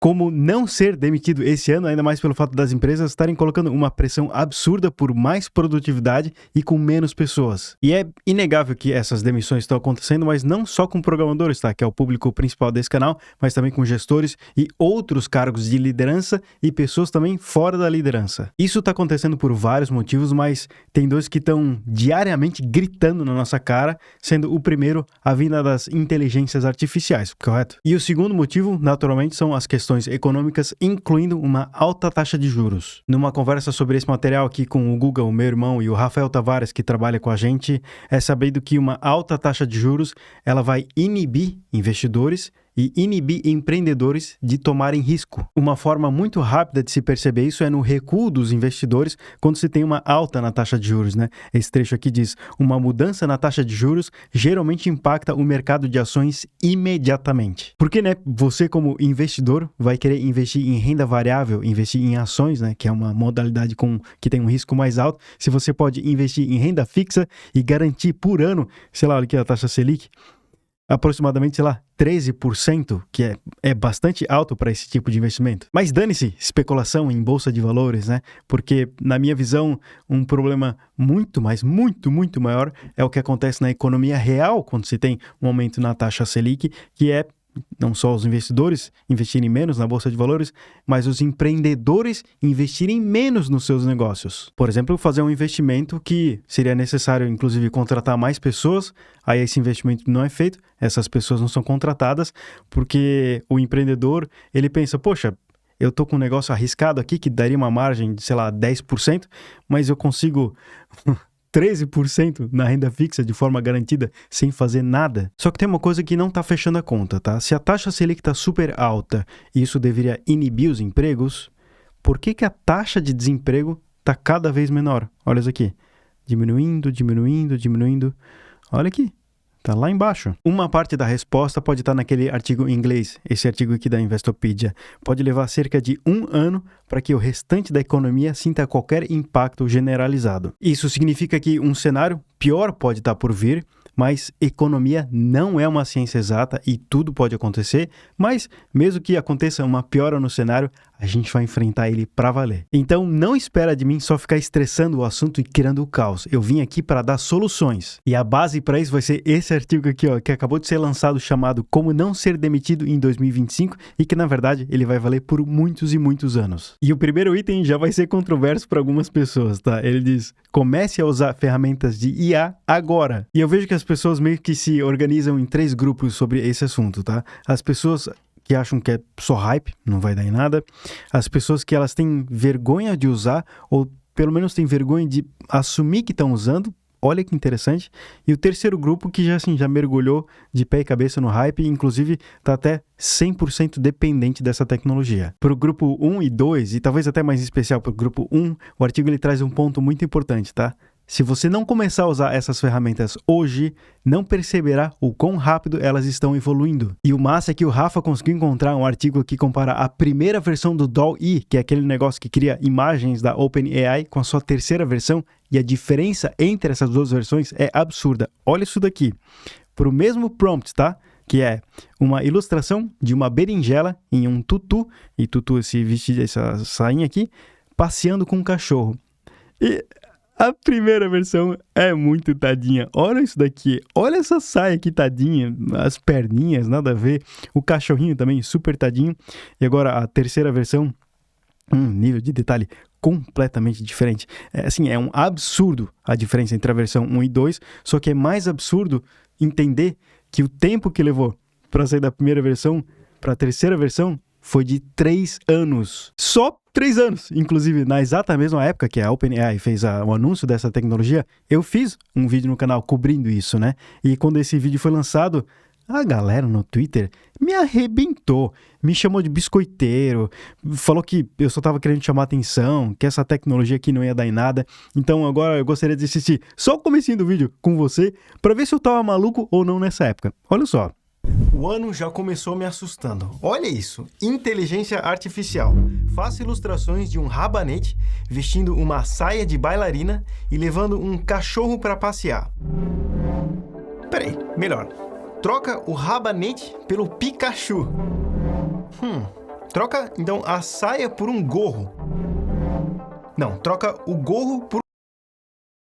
como não ser demitido esse ano, ainda mais pelo fato das empresas estarem colocando uma pressão absurda por mais produtividade e com menos pessoas. E é inegável que essas demissões estão acontecendo, mas não só com programadores, tá? Que é o público principal desse canal, mas também com gestores e outros cargos de liderança e pessoas também fora da liderança. Isso está acontecendo por vários motivos, mas tem dois que estão diariamente gritando na nossa cara, sendo o primeiro a vinda das inteligências artificiais, correto? E o segundo motivo, naturalmente, são as questões econômicas, incluindo uma alta taxa de juros. Numa conversa sobre esse material aqui com o Guga, o meu irmão, e o Rafael Tavares, que trabalha com a gente, é sabido que uma alta taxa de juros, ela vai inibir investidores e inibir empreendedores de tomarem risco. Uma forma muito rápida de se perceber isso é no recuo dos investidores quando se tem uma alta na taxa de juros, né? Esse trecho aqui diz: uma mudança na taxa de juros geralmente impacta o mercado de ações imediatamente. Porque, né, você como investidor vai querer investir em renda variável, investir em ações, né, que é uma modalidade que tem um risco mais alto. Se você pode investir em renda fixa e garantir por ano, sei lá, olha aqui a taxa Selic, aproximadamente, sei lá, 13%, que é bastante alto para esse tipo de investimento. Mas dane-se especulação em bolsa de valores, né? Porque, na minha visão, um problema muito, mas muito, muito maior é o que acontece na economia real quando se tem um aumento na taxa Selic, que é não só os investidores investirem menos na bolsa de valores, mas os empreendedores investirem menos nos seus negócios. Por exemplo, fazer um investimento que seria necessário, inclusive, contratar mais pessoas, aí esse investimento não é feito, essas pessoas não são contratadas, porque o empreendedor, ele pensa, poxa, eu tô com um negócio arriscado aqui que daria uma margem de, sei lá, 10%, mas eu consigo 13% na renda fixa de forma garantida sem fazer nada. Só que tem uma coisa que não está fechando a conta, tá? Se a taxa Selic está super alta e isso deveria inibir os empregos, por que a taxa de desemprego está cada vez menor? Olha isso aqui. Diminuindo, diminuindo, diminuindo. Olha aqui. Tá lá embaixo. Uma parte da resposta pode estar naquele artigo em inglês, esse artigo aqui da Investopedia. Pode levar cerca de 1 ano para que o restante da economia sinta qualquer impacto generalizado. Isso significa que um cenário pior pode estar por vir, mas economia não é uma ciência exata e tudo pode acontecer, mas mesmo que aconteça uma piora no cenário, a gente vai enfrentar ele para valer. Então não espera de mim só ficar estressando o assunto e criando o caos. Eu vim aqui para dar soluções. E a base para isso vai ser esse artigo aqui, ó, que acabou de ser lançado, chamado Como Não Ser Demitido em 2025 e que na verdade ele vai valer por muitos e muitos anos. E o primeiro item já vai ser controverso para algumas pessoas, tá? Ele diz: comece a usar ferramentas de IA agora. E eu vejo que as pessoas meio que se organizam em 3 grupos sobre esse assunto, tá? As pessoas que acham que é só hype, não vai dar em nada. As pessoas que elas têm vergonha de usar, ou pelo menos têm vergonha de assumir que estão usando. Olha que interessante. E o terceiro grupo que já mergulhou de pé e cabeça no hype, e inclusive está até 100% dependente dessa tecnologia. Para o grupo 1 e 2, e talvez até mais especial para o grupo 1, o artigo ele traz um ponto muito importante, tá? Se você não começar a usar essas ferramentas hoje, não perceberá o quão rápido elas estão evoluindo. E o massa é que o Rafa conseguiu encontrar um artigo que compara a primeira versão do DALL-E, que é aquele negócio que cria imagens da OpenAI, com a sua terceira versão, e a diferença entre essas duas versões é absurda. Olha isso daqui. Para o mesmo prompt, tá? Que é uma ilustração de uma berinjela em um tutu, e tutu esse vestido, essa sainha aqui, passeando com um cachorro. E a primeira versão é muito tadinha. Olha isso daqui. Olha essa saia aqui tadinha. As perninhas, nada a ver. O cachorrinho também super tadinho. E agora a terceira versão, um nível de detalhe completamente diferente. É um absurdo a diferença entre a versão 1 e 2. Só que é mais absurdo entender que o tempo que levou para sair da primeira versão para a terceira versão foi de 3 anos. Só 3 anos. Inclusive, na exata mesma época que a OpenAI fez o anúncio dessa tecnologia, eu fiz um vídeo no canal cobrindo isso, né? E quando esse vídeo foi lançado, a galera no Twitter me arrebentou, me chamou de biscoiteiro, falou que eu só tava querendo chamar atenção, que essa tecnologia aqui não ia dar em nada. Então agora eu gostaria de assistir só o comecinho do vídeo com você, para ver se eu tava maluco ou não nessa época. Olha só. O ano já começou me assustando. Olha isso, inteligência artificial. Faça ilustrações de um rabanete vestindo uma saia de bailarina e levando um cachorro para passear. Peraí, melhor. Troca o rabanete pelo Pikachu. Troca, então, a saia por um gorro. Não, troca o gorro por...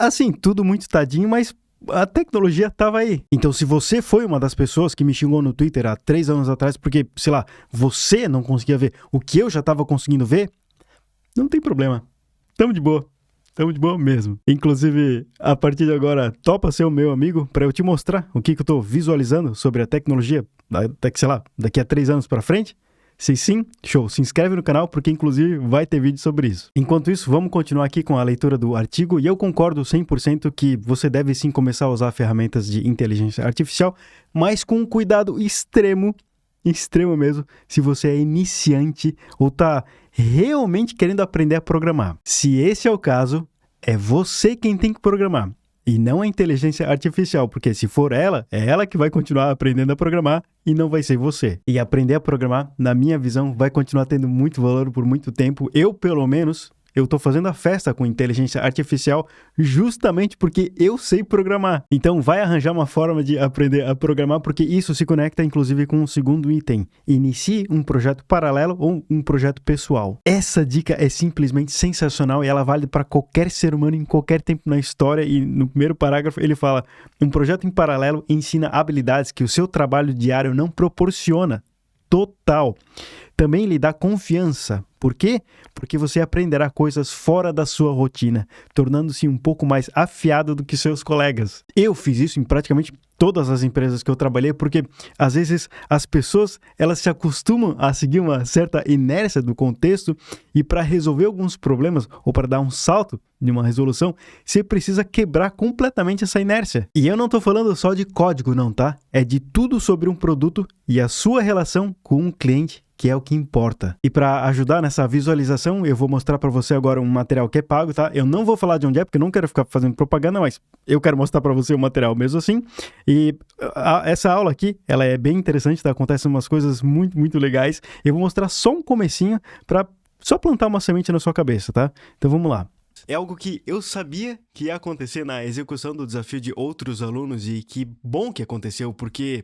Assim, tudo muito tadinho, mas a tecnologia estava aí. Então, se você foi uma das pessoas que me xingou no Twitter há 3 anos atrás porque, sei lá, você não conseguia ver o que eu já estava conseguindo ver, não tem problema. Tamo de boa. Tamo de boa mesmo. Inclusive, a partir de agora, topa ser o meu amigo para eu te mostrar o que eu tô visualizando sobre a tecnologia, sei lá, daqui a 3 anos para frente? Se sim, show, se inscreve no canal porque inclusive vai ter vídeo sobre isso. Enquanto isso, vamos continuar aqui com a leitura do artigo e eu concordo 100% que você deve sim começar a usar ferramentas de inteligência artificial, mas com um cuidado extremo mesmo, se você é iniciante ou tá realmente querendo aprender a programar. Se esse é o caso, é você quem tem que programar. E não a inteligência artificial, porque se for ela, é ela que vai continuar aprendendo a programar e não vai ser você. E aprender a programar, na minha visão, vai continuar tendo muito valor por muito tempo. Eu, pelo menos, eu tô fazendo a festa com inteligência artificial justamente porque eu sei programar. Então vai arranjar uma forma de aprender a programar, porque isso se conecta inclusive com o segundo item. Inicie um projeto paralelo ou um projeto pessoal. Essa dica é simplesmente sensacional e ela vale para qualquer ser humano em qualquer tempo na história. E no primeiro parágrafo ele fala: um projeto em paralelo ensina habilidades que o seu trabalho diário não proporciona. Total. Também lhe dá confiança. Por quê? Porque você aprenderá coisas fora da sua rotina, tornando-se um pouco mais afiado do que seus colegas. Eu fiz isso em praticamente todas as empresas que eu trabalhei, porque às vezes as pessoas elas se acostumam a seguir uma certa inércia do contexto e para resolver alguns problemas ou para dar um salto de uma resolução, você precisa quebrar completamente essa inércia. E eu não estou falando só de código não, tá? É de tudo sobre um produto e a sua relação com um cliente, que é o que importa. E para ajudar nessa visualização, eu vou mostrar para você agora um material que é pago, tá? Eu não vou falar de onde é, porque eu não quero ficar fazendo propaganda, mas eu quero mostrar para você o material mesmo assim. E essa aula aqui, ela é bem interessante, tá? Acontecem umas coisas muito, muito legais. Eu vou mostrar só um comecinho para só plantar uma semente na sua cabeça, tá? Então vamos lá. É algo que eu sabia que ia acontecer na execução do desafio de outros alunos e que bom que aconteceu, porque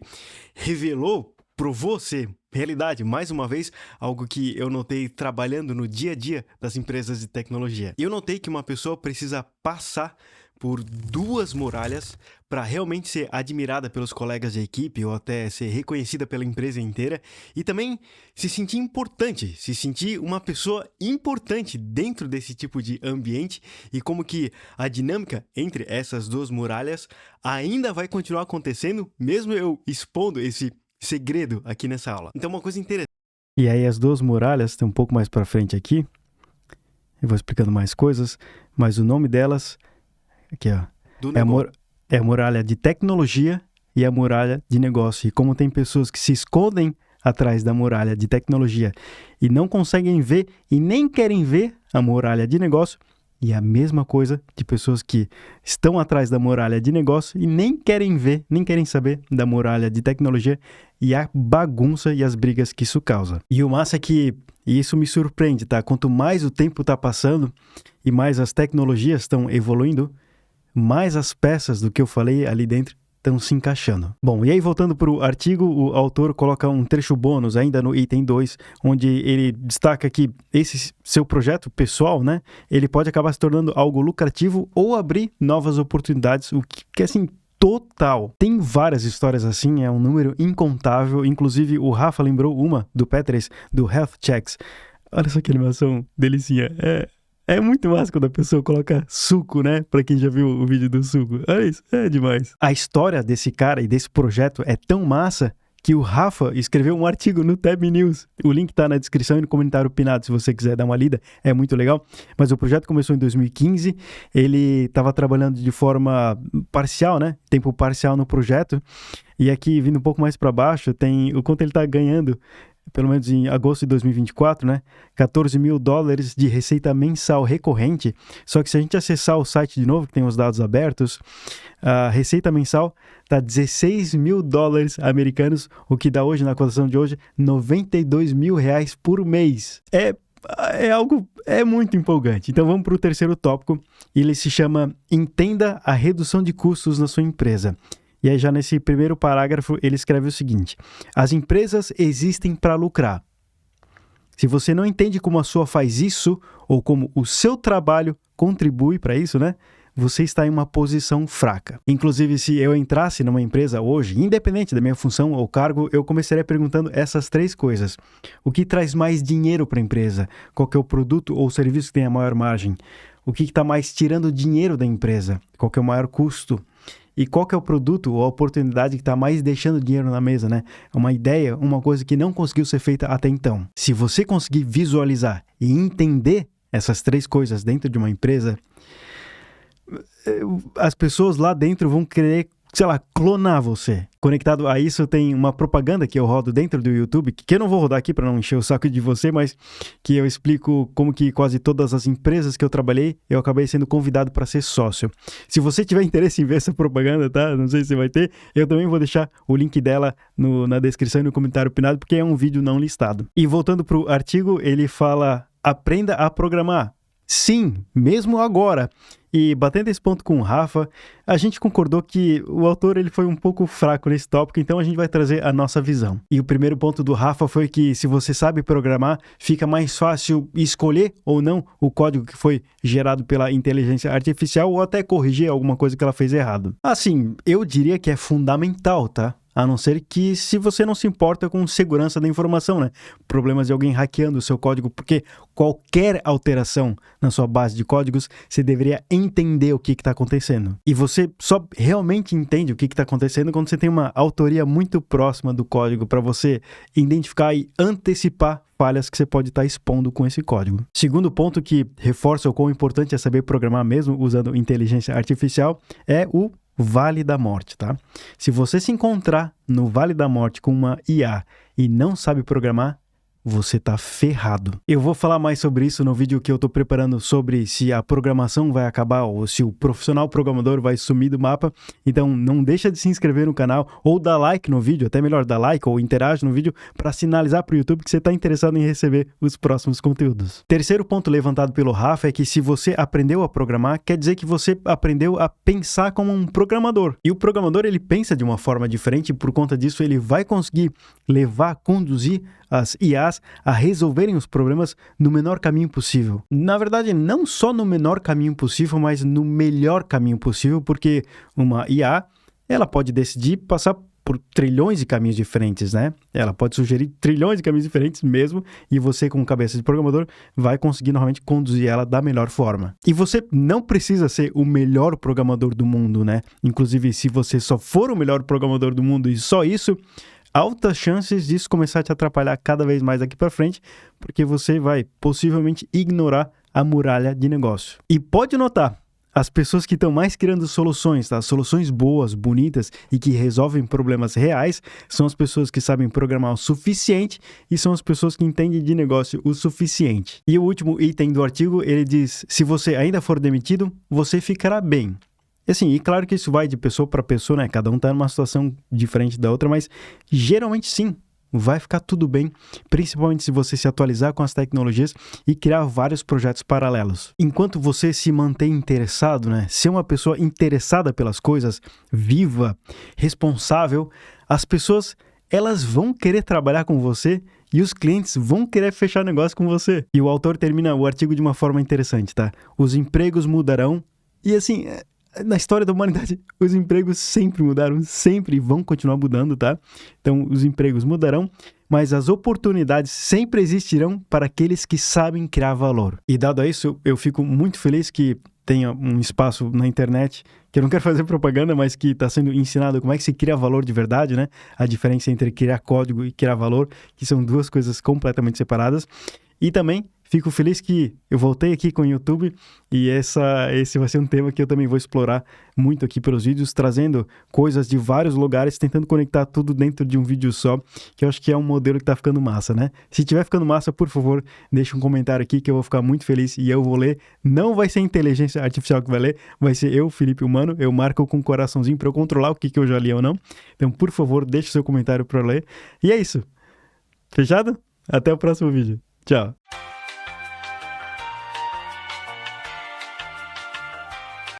provou ser realidade, mais uma vez, algo que eu notei trabalhando no dia a dia das empresas de tecnologia. E eu notei que uma pessoa precisa passar por 2 muralhas para realmente ser admirada pelos colegas de equipe ou até ser reconhecida pela empresa inteira e também se sentir importante, se sentir uma pessoa importante dentro desse tipo de ambiente e como que a dinâmica entre essas 2 muralhas ainda vai continuar acontecendo, mesmo eu expondo esse segredo aqui nessa aula. Então, uma coisa interessante. E aí, as 2 muralhas, tem um pouco mais para frente aqui. Eu vou explicando mais coisas, mas o nome delas, aqui ó, é a muralha de tecnologia e a muralha de negócio. E como tem pessoas que se escondem atrás da muralha de tecnologia e não conseguem ver e nem querem ver a muralha de negócio, e a mesma coisa de pessoas que estão atrás da muralha de negócio e nem querem ver, nem querem saber da muralha de tecnologia e a bagunça e as brigas que isso causa. E o massa é que, e isso me surpreende, tá? Quanto mais o tempo está passando e mais as tecnologias estão evoluindo, mais as peças do que eu falei ali dentro estão se encaixando. Bom, e aí voltando para o artigo, o autor coloca um trecho bônus ainda no item 2, onde ele destaca que esse seu projeto pessoal, né, ele pode acabar se tornando algo lucrativo ou abrir novas oportunidades, o que assim, total. Tem várias histórias assim, é um número incontável, inclusive o Rafa lembrou uma do Petres, do Health Checks. Olha só que animação delicinha, é muito massa quando a pessoa coloca suco, né? Pra quem já viu o vídeo do suco. Olha isso, é demais. A história desse cara e desse projeto é tão massa que o Rafa escreveu um artigo no Tab News. O link tá na descrição e no comentário pinado, se você quiser dar uma lida. É muito legal. Mas o projeto começou em 2015. Ele estava trabalhando de forma parcial, né? Tempo parcial no projeto. E aqui, vindo um pouco mais para baixo, tem o quanto ele tá ganhando, pelo menos em agosto de 2024, né? $14 mil de receita mensal recorrente. Só que se a gente acessar o site de novo, que tem os dados abertos, a receita mensal está $16 mil americanos, o que dá hoje, na cotação de hoje, R$92 mil por mês. É muito empolgante. Então vamos para o terceiro tópico. Ele se chama Entenda a redução de custos na sua empresa. E aí já nesse primeiro parágrafo ele escreve o seguinte: as empresas existem para lucrar. Se você não entende como a sua faz isso, ou como o seu trabalho contribui para isso, né? Você está em uma posição fraca. Inclusive, se eu entrasse numa empresa hoje, independente da minha função ou cargo, eu começaria perguntando essas 3 coisas. O que traz mais dinheiro para a empresa? Qual que é o produto ou serviço que tem a maior margem? O que está mais tirando dinheiro da empresa? Qual que é o maior custo? E qual que é o produto ou a oportunidade que está mais deixando dinheiro na mesa, né? É uma ideia, uma coisa que não conseguiu ser feita até então. Se você conseguir visualizar e entender essas 3 coisas dentro de uma empresa, as pessoas lá dentro vão querer, sei lá, clonar você. Conectado a isso, tem uma propaganda que eu rodo dentro do YouTube, que eu não vou rodar aqui para não encher o saco de você, mas que eu explico como que quase todas as empresas que eu trabalhei, eu acabei sendo convidado para ser sócio. Se você tiver interesse em ver essa propaganda, tá? Não sei se vai ter, eu também vou deixar o link dela na descrição e no comentário pinado, porque é um vídeo não listado. E voltando para o artigo, ele fala: aprenda a programar. Sim, mesmo agora. E batendo esse ponto com o Rafa, a gente concordou que o autor ele foi um pouco fraco nesse tópico, então a gente vai trazer a nossa visão. E o primeiro ponto do Rafa foi que se você sabe programar, fica mais fácil escolher ou não o código que foi gerado pela inteligência artificial ou até corrigir alguma coisa que ela fez errado. Assim, eu diria que é fundamental, tá? A não ser que se você não se importa com segurança da informação, né? Problemas de alguém hackeando o seu código, porque qualquer alteração na sua base de códigos, você deveria entender o que está acontecendo. E você só realmente entende o que está acontecendo quando você tem uma autoria muito próxima do código para você identificar e antecipar falhas que você pode estar expondo com esse código. Segundo ponto que reforça o quão importante é saber programar mesmo usando inteligência artificial é o Vale da Morte, tá? Se você se encontrar no Vale da Morte com uma IA e não sabe programar, você tá ferrado. Eu vou falar mais sobre isso no vídeo que eu tô preparando sobre se a programação vai acabar ou se o profissional programador vai sumir do mapa. Então não deixa de se inscrever no canal ou dar like no vídeo, até melhor, dar like ou interage no vídeo para sinalizar para o YouTube que você está interessado em receber os próximos conteúdos. Terceiro ponto levantado pelo Rafa é que se você aprendeu a programar, quer dizer que você aprendeu a pensar como um programador. E o programador ele pensa de uma forma diferente e por conta disso ele vai conseguir conduzir as IAs a resolverem os problemas no menor caminho possível. Na verdade, não só no menor caminho possível, mas no melhor caminho possível, porque uma IA, ela pode decidir passar por trilhões de caminhos diferentes, né? Ela pode sugerir trilhões de caminhos diferentes mesmo, e você, como cabeça de programador, vai conseguir normalmente conduzir ela da melhor forma. E você não precisa ser o melhor programador do mundo, né? Inclusive, se você só for o melhor programador do mundo e só isso, altas chances disso começar a te atrapalhar cada vez mais daqui para frente, porque você vai possivelmente ignorar a muralha de negócio. E pode notar, as pessoas que estão mais criando soluções, tá? Soluções boas, bonitas e que resolvem problemas reais, são as pessoas que sabem programar o suficiente e são as pessoas que entendem de negócio o suficiente. E o último item do artigo, ele diz: se você ainda for demitido, você ficará bem. E assim, e claro que isso vai de pessoa para pessoa, né? Cada um tá numa situação diferente da outra, mas geralmente sim, vai ficar tudo bem, principalmente se você se atualizar com as tecnologias e criar vários projetos paralelos. Enquanto você se mantém interessado, né? Ser uma pessoa interessada pelas coisas, viva, responsável, as pessoas, elas vão querer trabalhar com você e os clientes vão querer fechar negócio com você. E o autor termina o artigo de uma forma interessante, tá? Os empregos mudarão e assim, na história da humanidade, os empregos sempre mudaram, sempre vão continuar mudando, tá? Então, os empregos mudarão, mas as oportunidades sempre existirão para aqueles que sabem criar valor. E dado a isso, eu fico muito feliz que tenha um espaço na internet, que eu não quero fazer propaganda, mas que está sendo ensinado como é que se cria valor de verdade, né? A diferença entre criar código e criar valor, que são duas coisas completamente separadas. E também fico feliz que eu voltei aqui com o YouTube e esse vai ser um tema que eu também vou explorar muito aqui pelos vídeos, trazendo coisas de vários lugares, tentando conectar tudo dentro de um vídeo só, que eu acho que é um modelo que tá ficando massa, né? Se tiver ficando massa, por favor, deixa um comentário aqui que eu vou ficar muito feliz e eu vou ler. Não vai ser a inteligência artificial que vai ler, vai ser eu, Felipe Humano, eu marco com um coraçãozinho para eu controlar o que eu já li ou não. Então, por favor, deixa o seu comentário para eu ler. E é isso. Fechado? Até o próximo vídeo. Tchau.